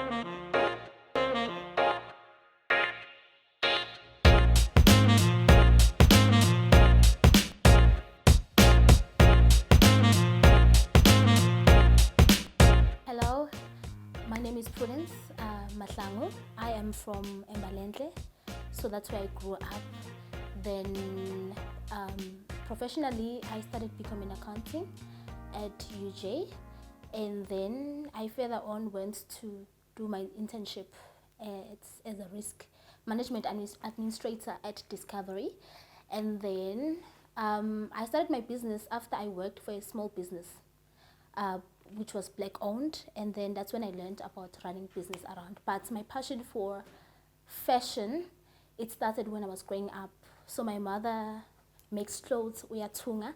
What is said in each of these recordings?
Hello, my name is Prudence Mahlangu. I am from Mbalenhle, so that's where I grew up. Then professionally, I started becoming accounting at UJ, and then I further on went to do my internship as a risk management administrator at Discovery, and then I started my business after I worked for a small business which was black owned, and then that's when I learned about running business around. But my passion for fashion, it started when I was growing up. So my mother makes clothes, uyathunga.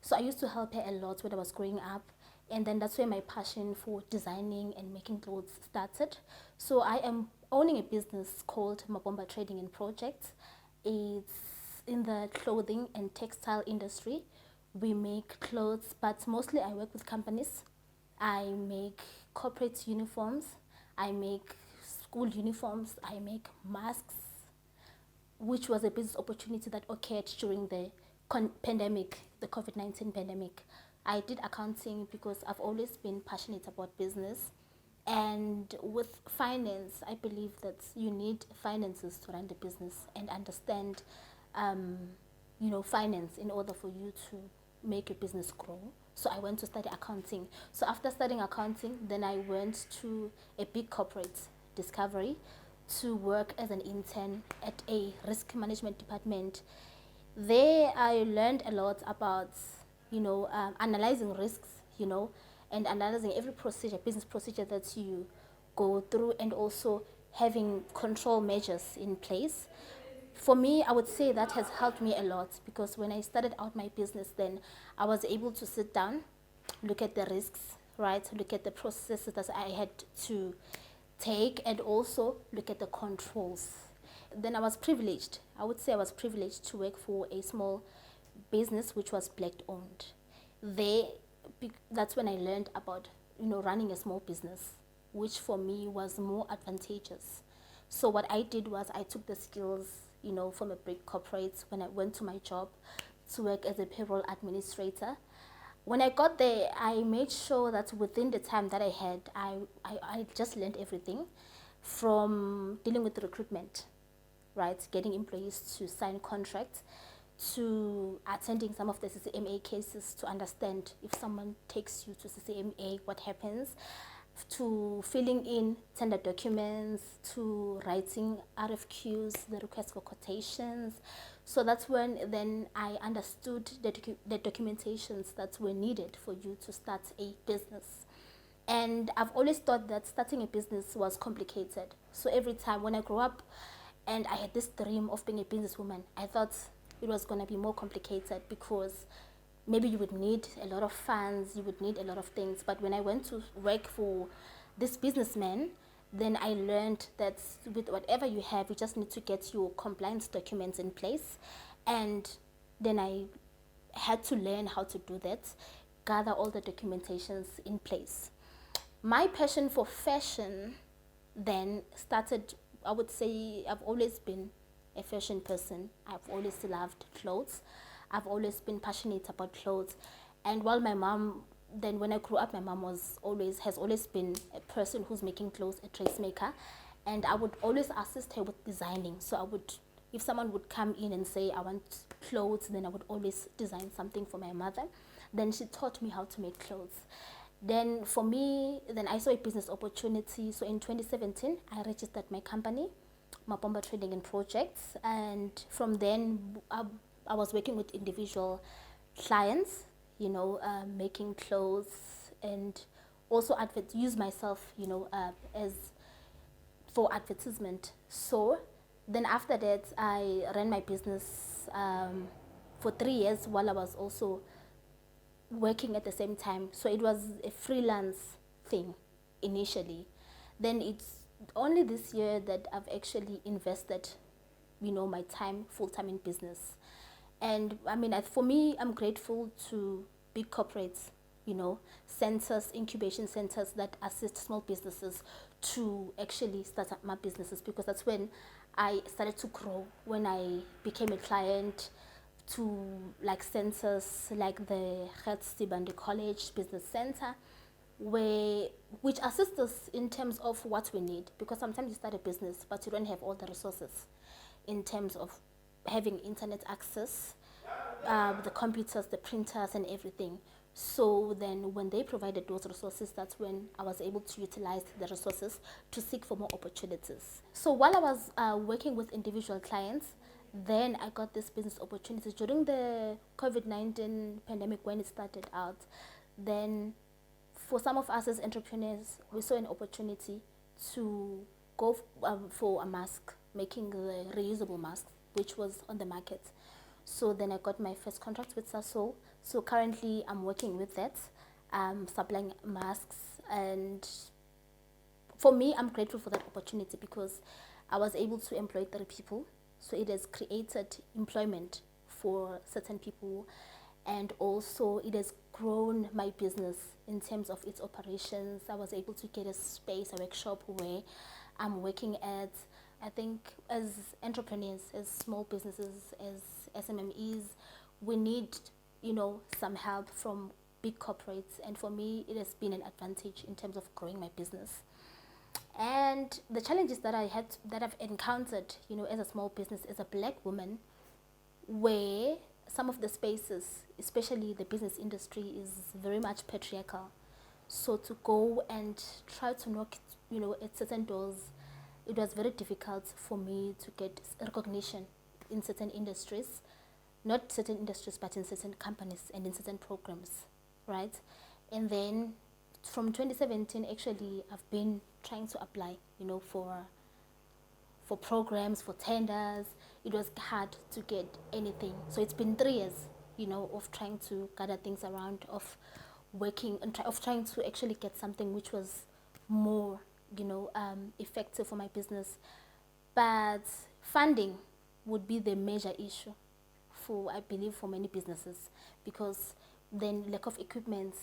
So I used to help her a lot when I was growing up, and then that's where my passion for designing and making clothes started. So I am owning a business called Mabomba Trading and Projects. It's in the clothing and textile industry. We make clothes, but mostly I work with companies. I make corporate uniforms, I make school uniforms, I make masks, which was a business opportunity that occurred during the pandemic, the COVID-19 pandemic. I did accounting because I've always been passionate about business. And with finance, I believe that you need finances to run the business and understand, finance in order for you to make your business grow. So I went to study accounting. So after studying accounting, then I went to a big corporate, Discovery, to work as an intern at a risk management department. There I learned a lot about, analyzing risks, and analyzing every procedure, business procedure that you go through, and also having control measures in place. For me, I would say that has helped me a lot, because when I started out my business, then I was able to sit down, look at the risks, right? Look at the processes that I had to take, and also look at the controls. Then I was privileged. I would say I was privileged to work for a small business which was black owned. That's when I learned about, running a small business, which for me was more advantageous. So what I did was I took the skills, from a big corporate when I went to my job to work as a payroll administrator. When I got there, I made sure that within the time that I had, I just learned everything from dealing with recruitment, right? Getting employees to sign contracts, to attending some of the CCMA cases to understand if someone takes you to CCMA, what happens, to filling in tender documents, to writing RFQs, the request for quotations. So that's when then I understood the documentations that were needed for you to start a business. And I've always thought that starting a business was complicated. So every time when I grew up and I had this dream of being a businesswoman, I thought it was going to be more complicated, because maybe you would need a lot of funds, you would need a lot of things. But when I went to work for this businessman, then I learned that with whatever you have, you just need to get your compliance documents in place. And then I had to learn how to do that, gather all the documentations in place. My passion for fashion then started. I would say I've always been a fashion person. I've always loved clothes. I've always been passionate about clothes. And while my mom, then when I grew up, my mom has always been a person who's making clothes, a dressmaker. And I would always assist her with designing. So if someone would come in and say, I want clothes, then I would always design something for my mother. Then she taught me how to make clothes. Then for me, then I saw a business opportunity. So in 2017, I registered my company, Mabomba Trading and Projects. And from then, I was working with individual clients, making clothes, and also use myself, as for advertisement. So then after that, I ran my business for 3 years while I was also working at the same time. So it was a freelance thing initially. Then it's only this year that I've actually invested, my time full-time in business. And I mean, for me, I'm grateful to big corporates centers, incubation centers that assist small businesses to actually start up my businesses, because that's when I started to grow, when I became a client to like centers like the Gert Sibande College Business Center, which assists us in terms of what we need, because sometimes you start a business but you don't have all the resources in terms of having internet access, the computers, the printers, and everything. So then when they provided those resources, that's when I was able to utilize the resources to seek for more opportunities. So while I was working with individual clients, then I got this business opportunity during the COVID-19 pandemic when it started out. Then for some of us as entrepreneurs, we saw an opportunity to go for a mask, making the reusable mask, which was on the market. So then I got my first contract with Sasol. So currently I'm working with that, supplying masks. And for me, I'm grateful for that opportunity because I was able to employ 3 people. So it has created employment for certain people, and also it has grown my business in terms of its operations. I was able to get a space, a workshop where I'm working at. I think as entrepreneurs, as small businesses, as SMMEs, we need, some help from big corporates. And for me, it has been an advantage in terms of growing my business. And the challenges that I've encountered, as a small business, as a black woman, where some of the spaces, especially the business industry, is very much patriarchal. So to go and try to knock, at certain doors, it was very difficult for me to get recognition in certain industries, not certain industries, but in certain companies and in certain programs, right? And then from 2017, actually, I've been trying to apply, for programs, for tenders. It was hard to get anything. So it's been 3 years, of trying to gather things around, of working and of trying to actually get something which was more, effective for my business. But funding would be the major issue I believe, for many businesses, because then lack of equipment,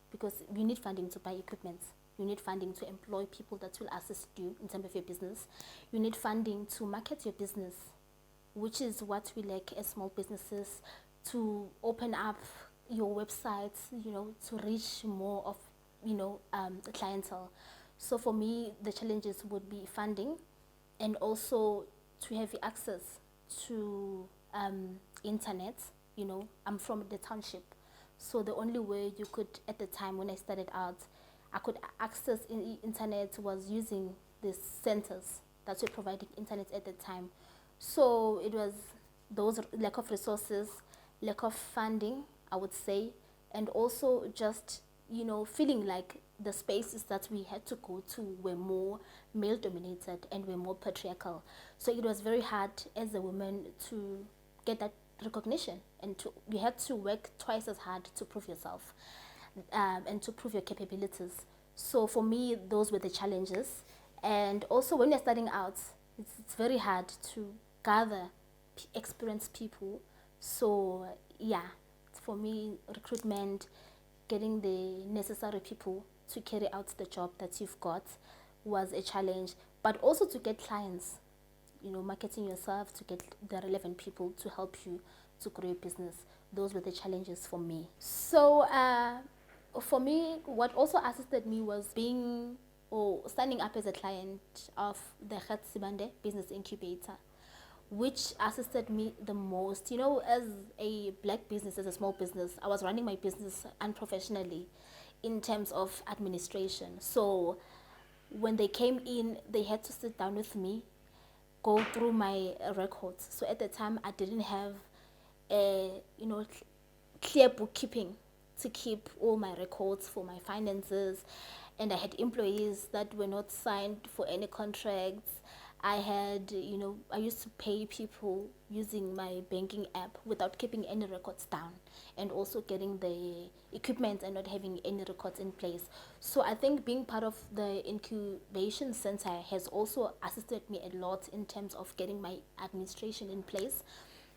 because you need funding to buy equipment. You need funding to employ people that will assist you in terms of your business. You need funding to market your business, which is what we lack as small businesses, to open up your websites, to reach more of, the clientele. So for me, the challenges would be funding, and also to have access to internet. I'm from the township. So the only way you could, at the time when I started out, I could access internet was using these centers that were providing internet at the time. So it was those lack of resources, lack of funding, I would say, and also just, feeling like the spaces that we had to go to were more male dominated and were more patriarchal. So it was very hard as a woman to get that recognition, and you had to work twice as hard to prove yourself, and to prove your capabilities. So for me, those were the challenges. And also when you're starting out, it's very hard to gather experienced people. So yeah, for me, recruitment, getting the necessary people to carry out the job that you've got was a challenge. But also to get clients, marketing yourself, to get the relevant people to help you to grow your business. Those were the challenges for me. So for me, what also assisted me was being or signing up as a client of the Gert Sibande Business Incubator, which assisted me the most. As a black business, as a small business, I was running my business unprofessionally in terms of administration. So when they came in, they had to sit down with me, go through my records. So at the time, I didn't have clear bookkeeping to keep all my records for my finances, and I had employees that were not signed for any contracts. I had, I used to pay people using my banking app without keeping any records down, and also getting the equipment and not having any records in place. So I think being part of the incubation center has also assisted me a lot in terms of getting my administration in place,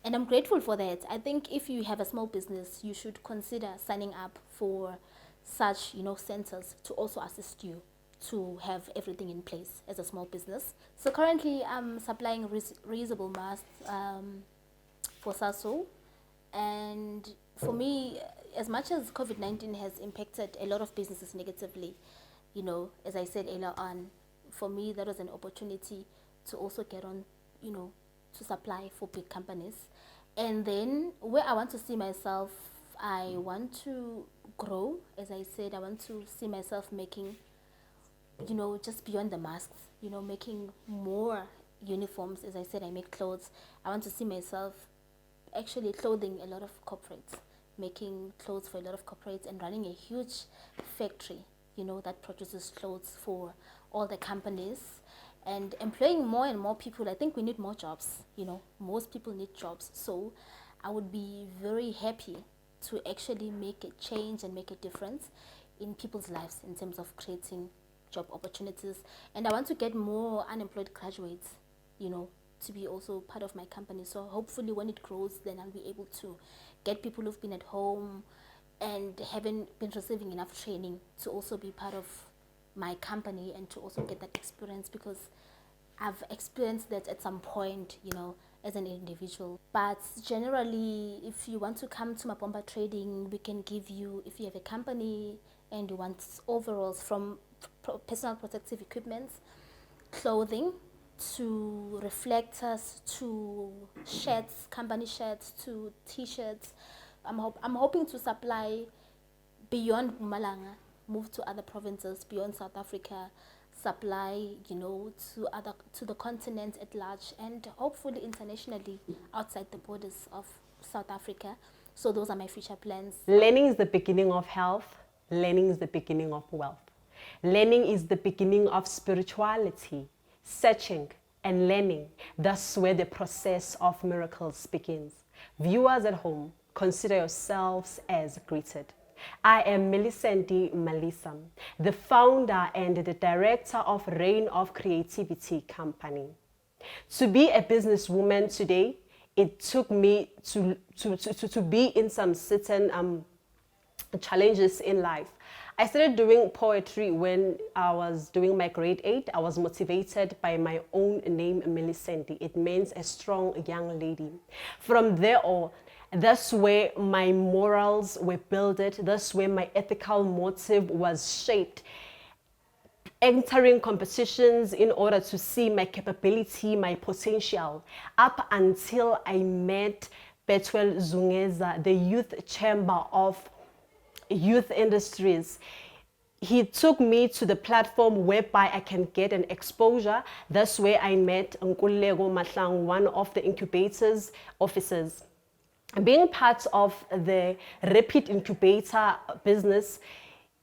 And I'm grateful for that. I think if you have a small business, you should consider signing up for such, centers to also assist you to have everything in place as a small business. So currently I'm supplying reusable masks for SASO. And for me, as much as COVID-19 has impacted a lot of businesses negatively, as I said earlier on, for me that was an opportunity to also get on, to supply for big companies. And then where I want to see myself, I want to grow. As I said, I want to see myself making, just beyond the masks, making more uniforms. As I said, I make clothes. I want to see myself actually clothing a lot of corporates, making clothes for a lot of corporates and running a huge factory, that produces clothes for all the companies and employing more and more people. I think we need more jobs, most people need jobs. So I would be very happy to actually make a change and make a difference in people's lives in terms of creating job opportunities. And I want to get more unemployed graduates, to be also part of my company. So hopefully when it grows, then I'll be able to get people who've been at home and haven't been receiving enough training to also be part of my company and to also get that experience, because I've experienced that at some point, as an individual. But generally, if you want to come to Mabomba Trading, we can give you, if you have a company and you want overalls, from personal protective equipment, clothing, to reflectors, to shirts, company shirts, to t-shirts. I'm hoping to supply beyond Mpumalanga, move to other provinces beyond South Africa, supply, to the continent at large, and hopefully internationally outside the borders of South Africa. So those are my future plans. Learning is the beginning of health. Learning is the beginning of wealth. Learning is the beginning of spirituality, searching and learning. That's where the process of miracles begins. Viewers at home, consider yourselves as greeted. I am Millicent Malesa, the founder and the director of Reign of Creativity Company. To be a businesswoman today, it took me to be in some certain challenges in life. I started doing poetry when I was doing my grade 8. I was motivated by my own name, Millicent. It means a strong young lady. From there on, that's where my morals were built. That's where my ethical motive was shaped. Entering competitions in order to see my capability, my potential, up until I met Betwel Zungeza, the youth chamber of youth industries. He took me to the platform whereby I can get an exposure. That's where I met Prudence Mahlangu, one of the Incubator's officers. Being part of the Rapid Incubator business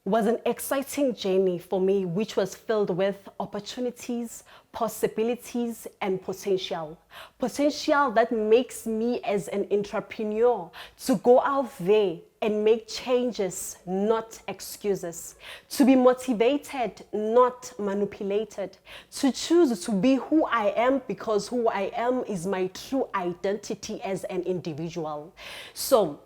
was an exciting journey for me, which was filled with opportunities, possibilities, and potential. Potential that makes me as an entrepreneur to go out there and make changes, not excuses. To be motivated, not manipulated. To choose to be who I am, because who I am is my true identity as an individual. So,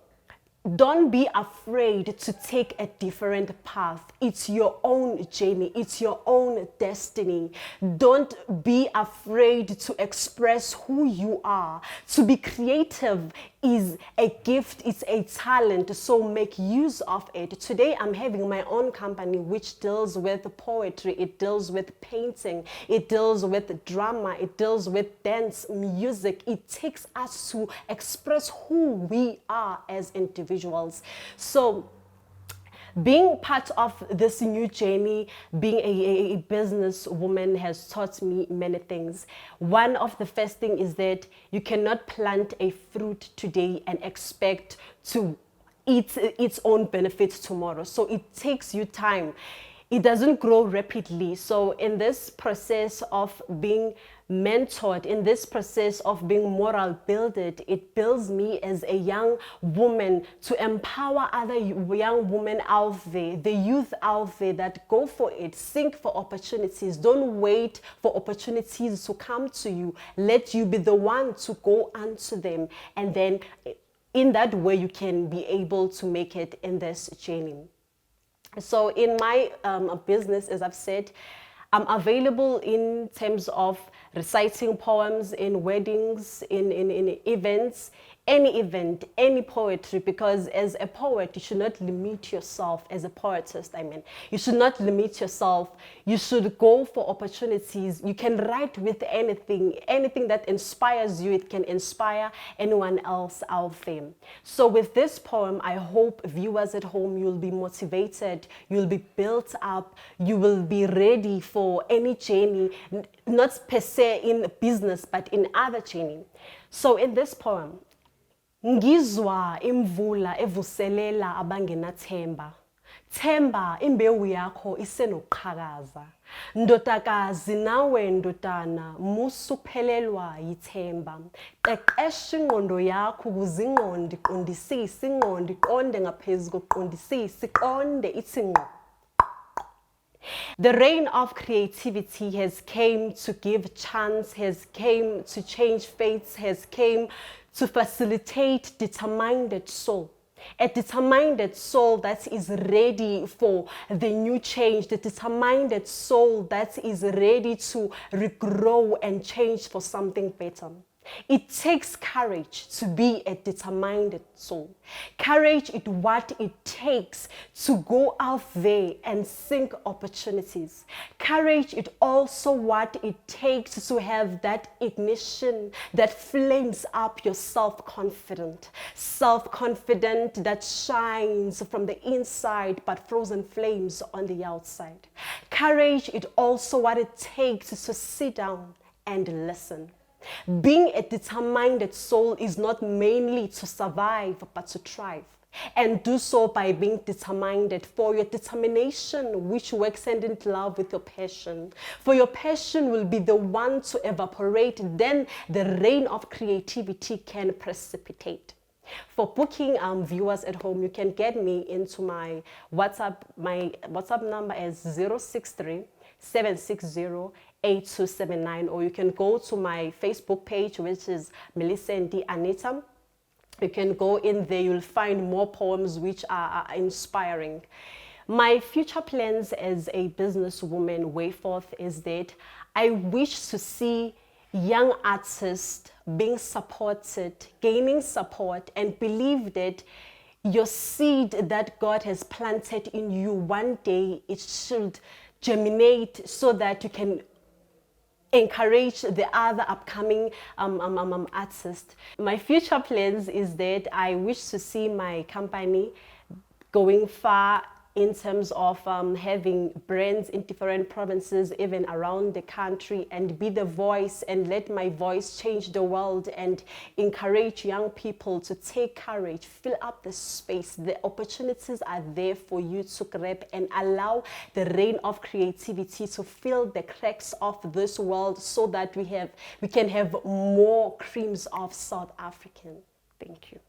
don't be afraid to take a different path. It's your own journey. It's your own destiny. Don't be afraid to express who you are. To be creative is a gift, it's a talent, so make use of it. Today I'm having my own company which deals with poetry, it deals with painting, it deals with drama, it deals with dance, music. It takes us to express who we are as individuals. So being part of this new journey, being a businesswoman, has taught me many things. One of the first thing is that you cannot plant a fruit today and expect to eat its own benefits tomorrow. So it takes you time. it doesn't grow rapidly. So in this process of being mentored, in this process of being moral builded, it builds me as a young woman to empower other young women out there, the youth out there, that go for it, seek for opportunities. Don't wait for opportunities to come to you. Let you be the one to go unto them, and then in that way you can be able to make it in this journey. So in my business, as I've said, I'm available in terms of reciting poems in weddings, in events, any event, any poetry, because as a poet, you should not limit yourself. As a poetess, I mean, you should not limit yourself. You should go for opportunities. You can write with anything that inspires you. It can inspire anyone else out there. So with this poem, I hope viewers at home, you'll be motivated, you'll be built up, you will be ready for any journey, not per se in business, but in other journey. So in this poem, ngizwa imvula evuselela abangenathemba. Themba imbewu yakho isenoqhakaza. Ndodakazi nawe ndodana musuphelelwa yithemba. Qeqesha ingqondo yakho kuzinqondo iqondisise ingqondo iqonde ngaphezulu koqondisise iqonde ithi ngqo. The reign of creativity has came to give chance, has came to change fates, has came to facilitate determined soul. A determined soul that is ready for the new change, the determined soul that is ready to regrow and change for something better. It takes courage to be a determined soul. Courage is what it takes to go out there and seek opportunities. Courage is also what it takes to have that ignition that flames up your self-confidence. Self-confidence that shines from the inside but frozen flames on the outside. Courage is also what it takes to sit down and listen. Being a determined soul is not mainly to survive, but to thrive. And do so by being determined, for your determination which works hand in glove with your passion. For your passion will be the one to evaporate, then the rain of creativity can precipitate. For booking viewers at home, you can get me into my WhatsApp. My WhatsApp number is 063-760-8279, or you can go to my Facebook page, which is Millicent Anita. You can go in there, you'll find more poems which are inspiring. My future plans as a businesswoman way forth is that I wish to see young artists being supported, gaining support, and believe that your seed that God has planted in you, one day it should germinate so that you can encourage the other upcoming artists. My future plans is that I wish to see my company going far in terms of having brands in different provinces, even around the country, and be the voice and let my voice change the world and encourage young people to take courage, fill up the space. The opportunities are there for you to grab and allow the rain of creativity to fill the cracks of this world so that we can have more creams of South African. Thank you.